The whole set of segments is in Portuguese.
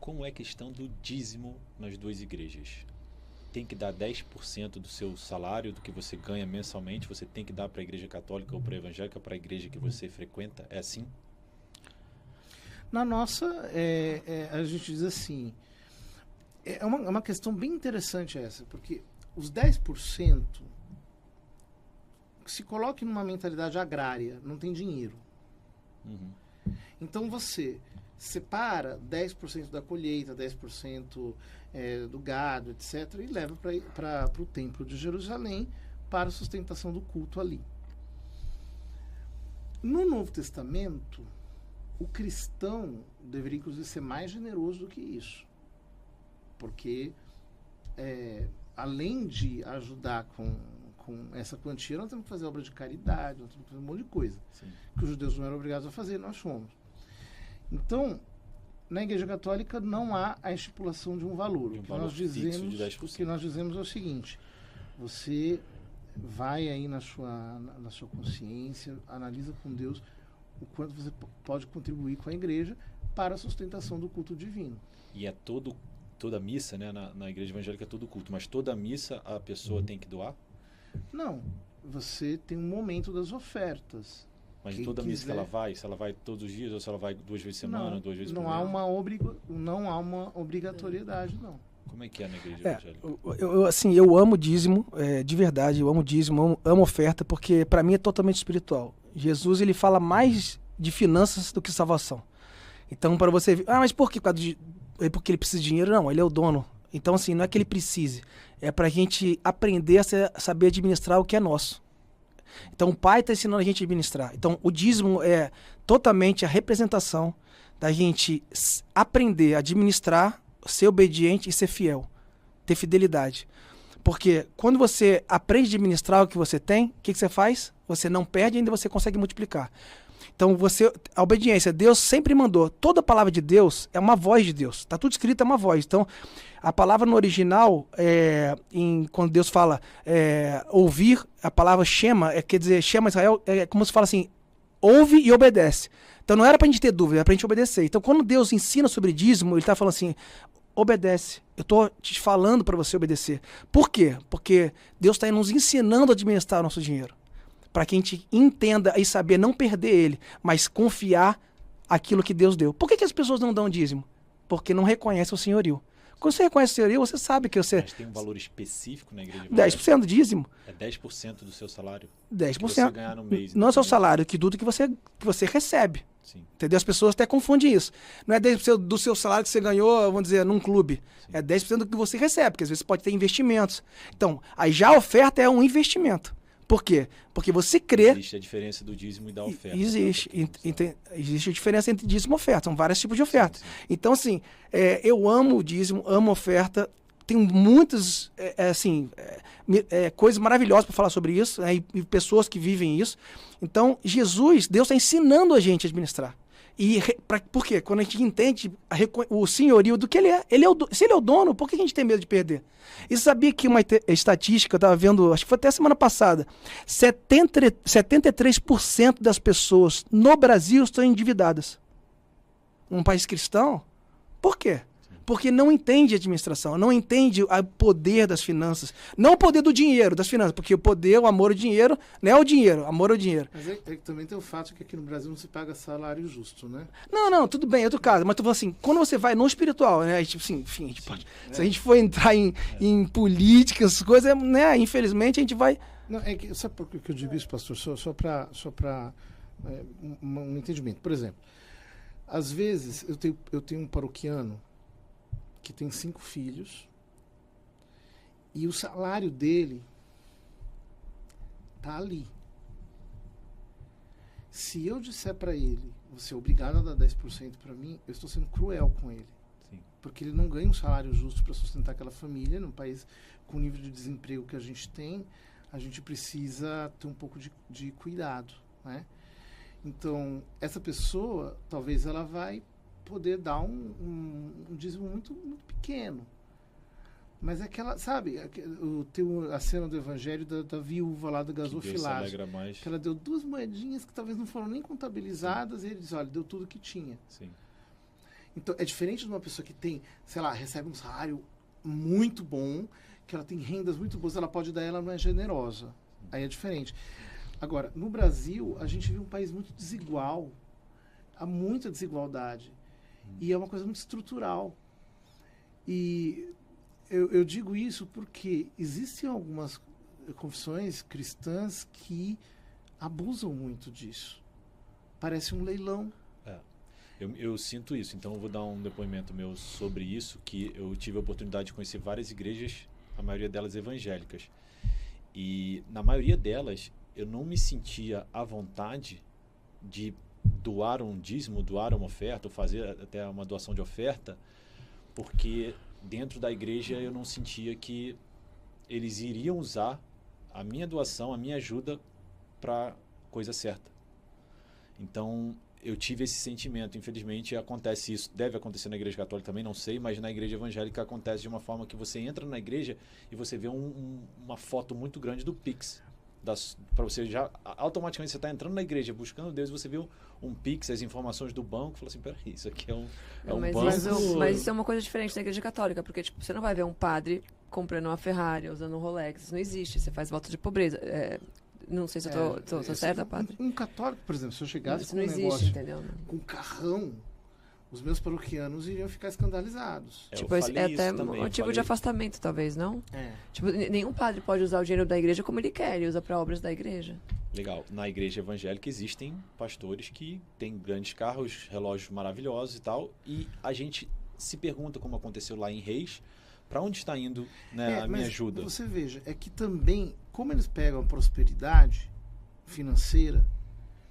como é a questão do dízimo nas duas igrejas? Tem que dar 10% do seu salário, do que você ganha mensalmente, você tem que dar para a igreja católica ou para a evangélica, para a igreja que você frequenta? É assim? Na nossa, a gente diz assim, é uma questão bem interessante essa, porque os 10% se coloque numa mentalidade agrária, não tem dinheiro. Uhum. Então você separa 10% da colheita, 10% do gado, etc., e leva para o templo de Jerusalém para a sustentação do culto ali. No Novo Testamento, o cristão deveria, inclusive, ser mais generoso do que isso. Porque, além de ajudar com essa quantia, nós temos que fazer obra de caridade, nós temos que fazer um monte de coisa. Sim. Que os judeus não eram obrigados a fazer, nós fomos. Então, na Igreja Católica não há a estipulação de um valor. De um o que valor nós dizemos, fixo de 10%. o que nós dizemos é o seguinte: você vai aí na sua consciência, analisa com Deus o quanto você pode contribuir com a Igreja para a sustentação do culto divino. E é toda missa, né? Na igreja evangélica é todo culto, mas toda missa a pessoa tem que doar? Não, você tem um momento das ofertas. Mas Quem toda missa que quiser- ela vai, se ela vai todos os dias ou se ela vai 2 vezes por semana, 2 vezes por não mês? não há uma obrigatoriedade, não. Como é que é na igreja evangélica? Assim, eu amo dízimo, de verdade, eu amo dízimo, amo oferta, porque para mim é totalmente espiritual. Jesus, ele fala mais de finanças do que salvação. Então, para você ver, mas por que? Porque ele precisa de dinheiro? Não, ele é o dono. Então, assim, não é que ele precise, é para a gente aprender a saber administrar o que é nosso. Então, o pai está ensinando a gente a administrar. Então, o dízimo é totalmente a representação da gente aprender a administrar, ser obediente e ser fiel. Ter fidelidade. Porque quando você aprende a administrar o que você tem, o que você faz? Você não perde, ainda você consegue multiplicar. Então, a obediência, Deus sempre mandou. Toda a palavra de Deus é uma voz de Deus. Está tudo escrito, é uma voz. Então, a palavra no original, quando Deus fala ouvir, a palavra Shema, quer dizer, Shema Israel, é como se fala assim, ouve e obedece. Então, não era para a gente ter dúvida, era para a gente obedecer. Então, quando Deus ensina sobre dízimo, ele está falando assim, obedece. Eu estou te falando para você obedecer. Por quê? Porque Deus está nos ensinando a administrar o nosso dinheiro. Para que a gente entenda e saber não perder ele, mas confiar aquilo que Deus deu. Por que as pessoas não dão dízimo? Porque não reconhecem o senhorio. Quando você reconhece o senhorio, você sabe que você... Mas tem um valor específico na igreja evangélica? 10% do dízimo. É 10% do seu salário? 10%. Que você ganhar no mês. Não é só o salário, que tudo que você recebe. Sim. Entendeu? As pessoas até confundem isso. Não é 10% do seu salário que você ganhou, vamos dizer, num clube. Sim. É 10% do que você recebe, porque às vezes você pode ter investimentos. Então, aí já a oferta é um investimento. Por quê? Porque você crê... Existe a diferença do dízimo e da oferta. Existe. Existe a diferença entre dízimo e oferta. São vários tipos de oferta. Sim. Então, assim, eu amo o dízimo, amo a oferta. Tenho muitas coisas maravilhosas para falar sobre isso, né, e pessoas que vivem isso. Então, Deus está ensinando a gente a administrar. Por quê? Quando a gente entende o senhorio do que ele é, se ele é o dono, por que a gente tem medo de perder? E sabia que uma estatística, eu estava vendo, acho que foi até semana passada, 73% das pessoas no Brasil estão endividadas. Um país cristão? Por quê? Porque não entende a administração, não entende o poder das finanças. Não o poder do dinheiro, das finanças, porque o poder, o amor ao dinheiro, não é o dinheiro, amor ao dinheiro. Mas também tem o fato que aqui no Brasil não se paga salário justo, né? Não, tudo bem, é outro caso. Mas tu falando assim, quando você vai no espiritual, né? Tipo assim, enfim, se a gente for entrar em política, essas coisas, né? Infelizmente a gente vai... Não, sabe por que eu digo isso, pastor? Só para um entendimento. Por exemplo, às vezes eu tenho um paroquiano que tem 5 filhos e o salário dele tá ali. Se eu disser para ele, você é obrigado a dar 10% para mim, eu estou sendo cruel com ele. Sim. Porque ele não ganha um salário justo para sustentar aquela família. Num país com o nível de desemprego que a gente tem, a gente precisa ter um pouco de cuidado, né? Então, essa pessoa, talvez ela vai poder dar um dízimo muito, muito pequeno. Mas é aquela, sabe, tem a cena do evangelho da viúva lá do gasofilácio. Que ela deu 2 moedinhas que talvez não foram nem contabilizadas. Sim. E ele diz, olha, deu tudo que tinha. Sim. Então, é diferente de uma pessoa que tem, sei lá, recebe um salário muito bom, que ela tem rendas muito boas, ela pode dar, ela não é generosa. Aí é diferente. Agora, no Brasil, a gente vive um país muito desigual. Há muita desigualdade. E é uma coisa muito estrutural. E eu digo isso porque existem algumas confissões cristãs que abusam muito disso. Parece um leilão. Eu sinto isso, então eu vou dar um depoimento meu sobre isso, que eu tive a oportunidade de conhecer várias igrejas, a maioria delas evangélicas. E na maioria delas, eu não me sentia à vontade de doar um dízimo, doar uma oferta, ou fazer até uma doação de oferta, porque dentro da igreja eu não sentia que eles iriam usar a minha doação, a minha ajuda para coisa certa. Então, eu tive esse sentimento. Infelizmente, acontece isso. Deve acontecer na igreja católica também, não sei, mas na igreja evangélica acontece de uma forma que você entra na igreja e você vê uma foto muito grande do Pix. Para você já, automaticamente, você está entrando na igreja buscando Deus e você vê um Pix, as informações do banco, e fala assim, peraí, isso aqui é um banco. Mas isso é uma coisa diferente da igreja católica, porque tipo, você não vai ver um padre comprando uma Ferrari, usando um Rolex, isso não existe, você faz voto de pobreza. Não sei se eu tô certa, padre. Um católico, por exemplo, se eu chegasse isso com não um existe, negócio entendeu? com carrão, os meus paroquianos iriam ficar escandalizados. Tipo, é até um tipo de afastamento, talvez, não? Tipo, nenhum padre pode usar o dinheiro da igreja como ele quer, ele usa para obras da igreja. Legal. Na igreja evangélica existem pastores que têm grandes carros, relógios maravilhosos e tal, e a gente se pergunta, como aconteceu lá em Reis, para onde está indo, né, a minha ajuda? Você veja, é que também, como eles pegam a prosperidade financeira,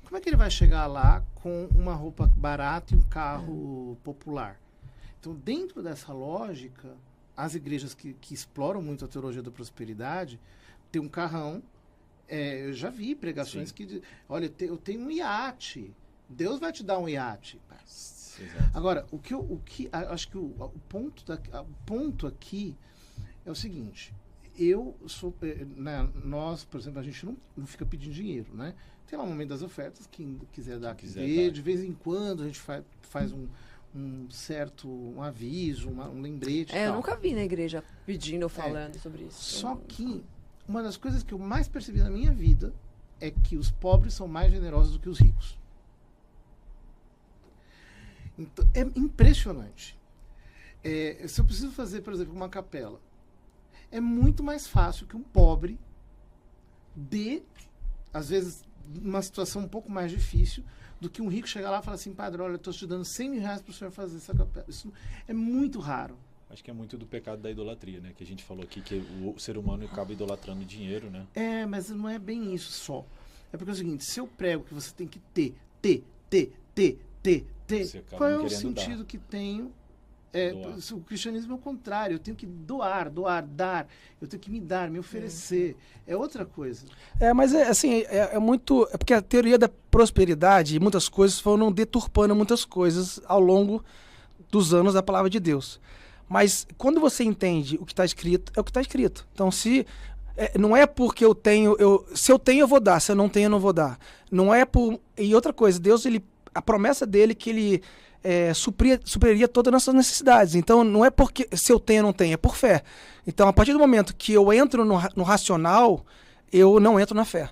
como é que ele vai chegar lá com uma roupa barata e um carro popular? Então, dentro dessa lógica, as igrejas que exploram muito a teologia da prosperidade, tem um carrão. Eu já vi pregações que dizem, olha, eu tenho um iate, Deus vai te dar um iate. Exato. Agora, acho que o ponto aqui é o seguinte: nós, por exemplo, a gente não fica pedindo dinheiro, né? Tem lá o momento das ofertas, quem quiser dar, de vez em quando a gente faz um certo aviso, um lembrete. Eu nunca vi na igreja pedindo ou falando sobre isso. Só que uma das coisas que eu mais percebi na minha vida é que os pobres são mais generosos do que os ricos. Então, é impressionante. Se eu preciso fazer, por exemplo, uma capela, é muito mais fácil que um pobre dê, às vezes, uma situação um pouco mais difícil, do que um rico chegar lá e falar assim, padre, olha, eu estou te dando 100 mil reais para o senhor fazer essa capela. Isso é muito raro. Acho que é muito do pecado da idolatria, né? Que a gente falou aqui, que o ser humano acaba idolatrando dinheiro, né? Mas não é bem isso só. É porque é o seguinte, se eu prego que você tem que ter, qual é o sentido que tenho? O cristianismo é o contrário. Eu tenho que dar. Eu tenho que me dar, me oferecer. É outra coisa. Mas é muito... É porque a teoria da prosperidade e muitas coisas foram deturpando muitas coisas ao longo dos anos da palavra de Deus. Mas quando você entende o que está escrito, é o que está escrito. Então, não é porque eu tenho... se eu tenho, eu vou dar. Se eu não tenho, eu não vou dar. Não é por... E outra coisa, Deus, a promessa dele que ele supriria todas as nossas necessidades. Então, não é porque se eu tenho ou não tenho, é por fé. Então, a partir do momento que eu entro no racional, eu não entro na fé.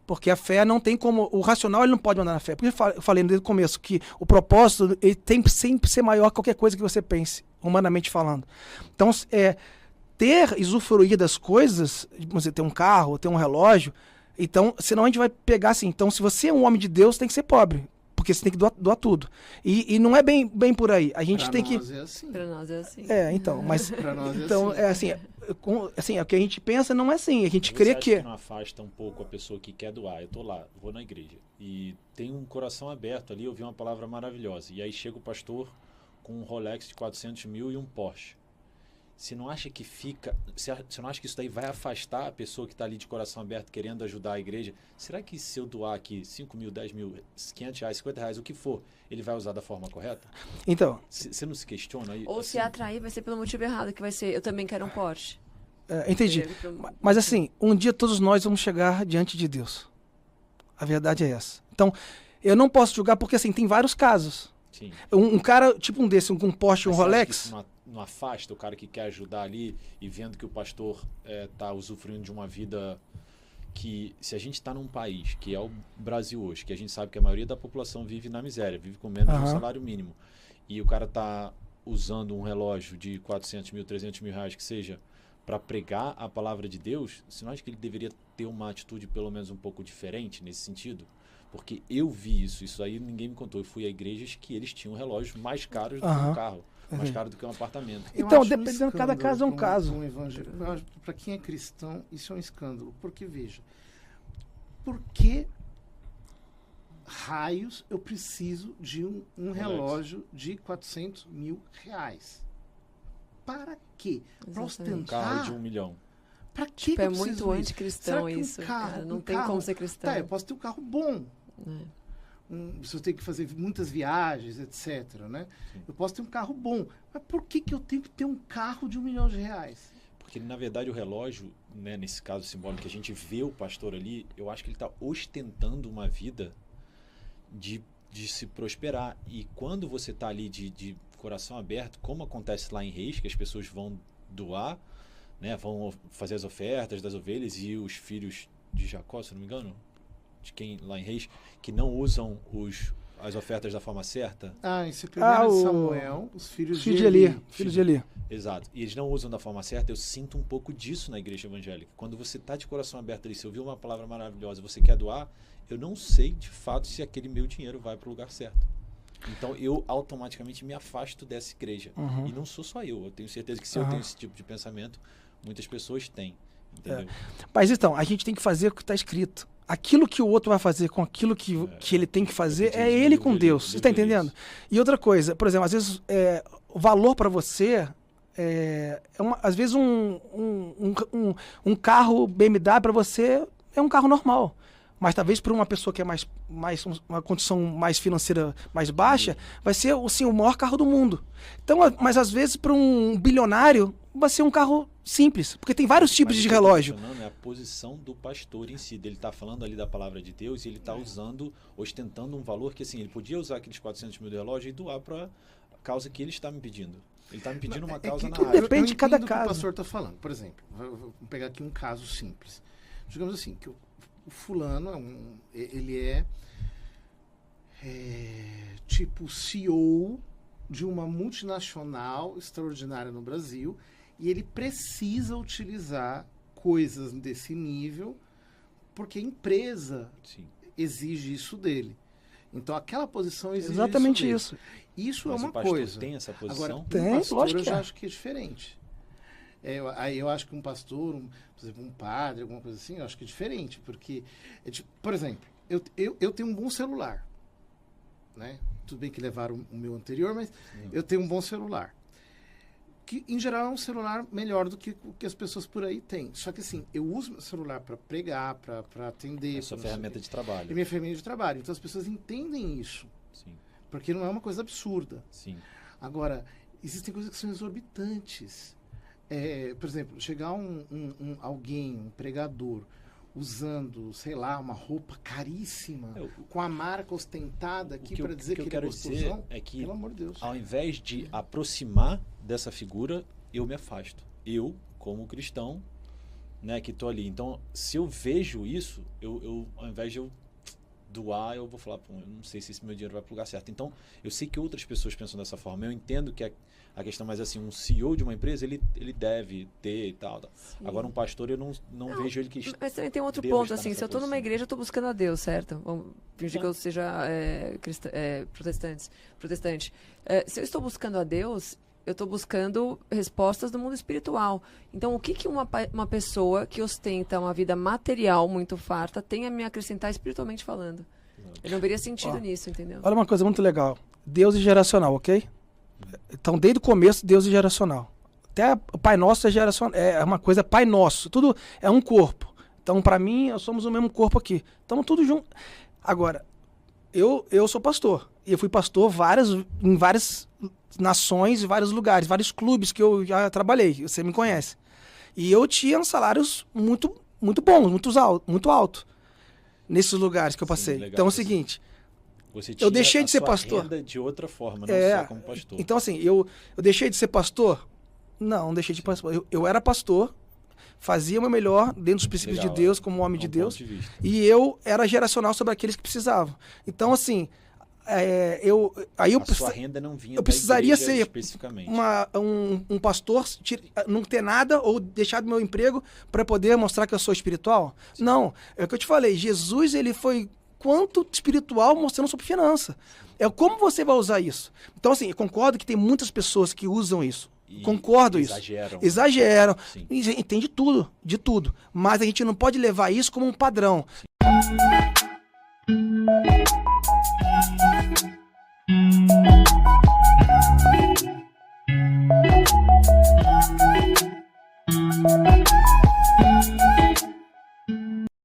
Porque a fé não tem como... O racional ele não pode mandar na fé. Porque eu falei desde o começo que o propósito ele tem que sempre ser maior que qualquer coisa que você pense, humanamente falando. Então, usufruir das coisas, você ter um carro, ter um relógio, então, senão a gente vai pegar assim. Então, se você é um homem de Deus, tem que ser pobre. Porque você tem que doar tudo. E não é bem por aí. A gente tem que... Pra nós é assim. Então, mas... Pra nós então, é assim. O que a gente pensa não é assim. A gente crê que... Você não afasta um pouco a pessoa que quer doar? Eu tô lá, vou na igreja. E tem um coração aberto ali, eu vi uma palavra maravilhosa. E aí chega o pastor com um Rolex de 400 mil e um Porsche. Você não acha que você não acha que isso daí vai afastar a pessoa que está ali de coração aberto querendo ajudar a igreja? Será que se eu doar aqui 5 mil, 10 mil, 500 reais, 50 reais, o que for, ele vai usar da forma correta? Então... Você não se questiona aí? Ou assim, se atrair vai ser pelo motivo errado, que vai ser, eu também quero um Porsche. Entendi. Mas assim, um dia todos nós vamos chegar diante de Deus. A verdade é essa. Então, eu não posso julgar porque assim, tem vários casos. Sim. Um cara, tipo um desse, com um Porsche e um Mas você acha que Rolex... isso não afasta o cara que quer ajudar ali e vendo que o pastor tá usufruindo de uma vida que, se a gente está num país, que é o Brasil hoje, que a gente sabe que a maioria da população vive na miséria, vive com menos de um salário mínimo, e o cara tá usando um relógio de 400 mil, 300 mil reais, que seja, para pregar a palavra de Deus, você não acha que ele deveria ter uma atitude pelo menos um pouco diferente nesse sentido? Porque eu vi isso aí ninguém me contou. Eu fui a igrejas que eles tinham relógios mais caros do que um carro, mais caro do que um apartamento. Então, dependendo, cada caso é um caso. Para quem é cristão, isso é um escândalo. Porque, veja, por que raios eu preciso de um relógio de 400 mil reais? Para quê? Para ostentar? Um carro de 1 milhão. Para que Tipo, eu é preciso muito disso? anticristão Será que isso. carro, Não tem como ser cristão. Tá, eu posso ter um carro bom. Se eu tenho que fazer muitas viagens, etc. Né? Eu posso ter um carro bom. Mas por que eu tenho que ter um carro de 1 milhão de reais? Porque, na verdade, o relógio, né, nesse caso simbólico, que a gente vê o pastor ali, eu acho que ele está ostentando uma vida de se prosperar. E quando você está ali de coração aberto, como acontece lá em Reis, que as pessoas vão doar, né, vão fazer as ofertas das ovelhas, e os filhos de Jacó, se não me engano, de quem lá em Reis, que não usam as ofertas da forma certa. Isso é primeiro de Samuel, os filhos de Eli. Filhos de Eli. Exato. E eles não usam da forma certa. Eu sinto um pouco disso na igreja evangélica. Quando você está de coração aberto ali, se ouvir uma palavra maravilhosa, você quer doar, eu não sei de fato se aquele meu dinheiro vai para o lugar certo. Então eu automaticamente me afasto dessa igreja. E não sou só eu. Eu tenho certeza que se eu tenho esse tipo de pensamento, muitas pessoas têm. Entendeu? Mas então, a gente tem que fazer o que está escrito. Aquilo que o outro vai fazer com aquilo que ele tem que fazer é ele com Deus. Você está entendendo? E outra coisa, por exemplo, às vezes o valor para você às vezes um carro BMW para você é um carro normal. Mas talvez para uma pessoa que é uma condição mais financeira mais baixa, vai ser assim, o maior carro do mundo. Então, mas às vezes para um bilionário vai ser um carro simples, porque tem vários tipos de relógio. É a posição do pastor em si. Ele está falando ali da palavra de Deus e ele está ostentando um valor que, assim, ele podia usar aqueles 400 mil de relógio e doar para a causa que ele está me pedindo. Ele está me pedindo uma causa na área. Depende de cada caso. O que o pastor está falando. Por exemplo, vou pegar aqui um caso simples. Digamos assim, que o fulano ele é tipo CEO de uma multinacional extraordinária no Brasil e ele precisa utilizar coisas desse nível porque a empresa exige isso dele. Então aquela posição exige exatamente isso. Isso Mas é uma o pastor coisa. Tem essa posição? Agora, tem, pastor, lógico eu que já acho que é diferente. Aí eu acho que um pastor, por exemplo, um padre, alguma coisa assim, eu acho que é diferente, porque, por exemplo, eu tenho um bom celular, né? Tudo bem que levaram o meu anterior, mas eu tenho um bom celular. Que, em geral, é um celular melhor do que o que as pessoas por aí têm. Só que, assim, eu uso meu celular para pregar, para atender. É sua ferramenta de trabalho. É minha ferramenta de trabalho. Então, as pessoas entendem isso. Sim. Porque não é uma coisa absurda. Sim. Agora, existem coisas que são exorbitantes. Por exemplo, chegar alguém, um pregador, usando, sei lá, uma roupa caríssima, com a marca ostentada aqui para dizer que ele é gostosão, é que, pelo amor de Deus. Ao invés de aproximar dessa figura, eu me afasto. Eu, como cristão, né, que estou ali. Então, se eu vejo isso, ao invés de eu doar, eu vou falar, eu não sei se esse meu dinheiro vai para o lugar certo. Então, eu sei que outras pessoas pensam dessa forma. Eu entendo que a questão, mas assim, um CEO de uma empresa, ele deve ter e tal. Sim. Agora, um pastor, eu não vejo ele que... Mas também tem outro ponto, assim, se eu estou numa igreja, eu estou buscando a Deus, certo? Vamos fingir que eu seja protestante. Se eu estou buscando a Deus, eu estou buscando respostas do mundo espiritual. Então, o que uma pessoa que ostenta uma vida material muito farta tem a me acrescentar espiritualmente falando? Eu não veria sentido nisso, entendeu? Olha uma coisa muito legal. Deus é geracional, ok? Então, desde o começo, Deus é geracional. Até o Pai Nosso é geracional. É uma coisa, Pai Nosso. Tudo é um corpo. Então, para mim, nós somos o mesmo corpo aqui. Estamos tudo junto. Agora, eu sou pastor. E eu fui pastor em várias nações, vários lugares, vários clubes que eu já trabalhei. Você me conhece. E eu tinha salários muito, muito bons, muito alto nesses lugares que eu passei. Sim, legal, então é o seguinte, Você Eu deixei de ser sua pastor. renda de outra forma, não É, só como pastor. então assim, eu deixei de ser pastor? Não deixei de ser pastor. Eu era pastor, fazia o meu melhor dentro dos princípios Legal, de Deus, como homem de um Deus, ponto de vista. e eu era geracional sobre aqueles que precisavam. Então assim, A sua renda não vinha eu da precisaria igreja ser especificamente. um pastor, não ter nada ou deixar do meu emprego para poder mostrar que eu sou espiritual? Sim. Não, é o que eu te falei, Jesus ele foi quanto espiritual mostrando sobre finança. É como você vai usar isso. Então assim, eu concordo que tem muitas pessoas que usam isso. E Concordo isso. Exageram. Sim. E tem de tudo. Mas a gente não pode levar isso como um padrão. Sim.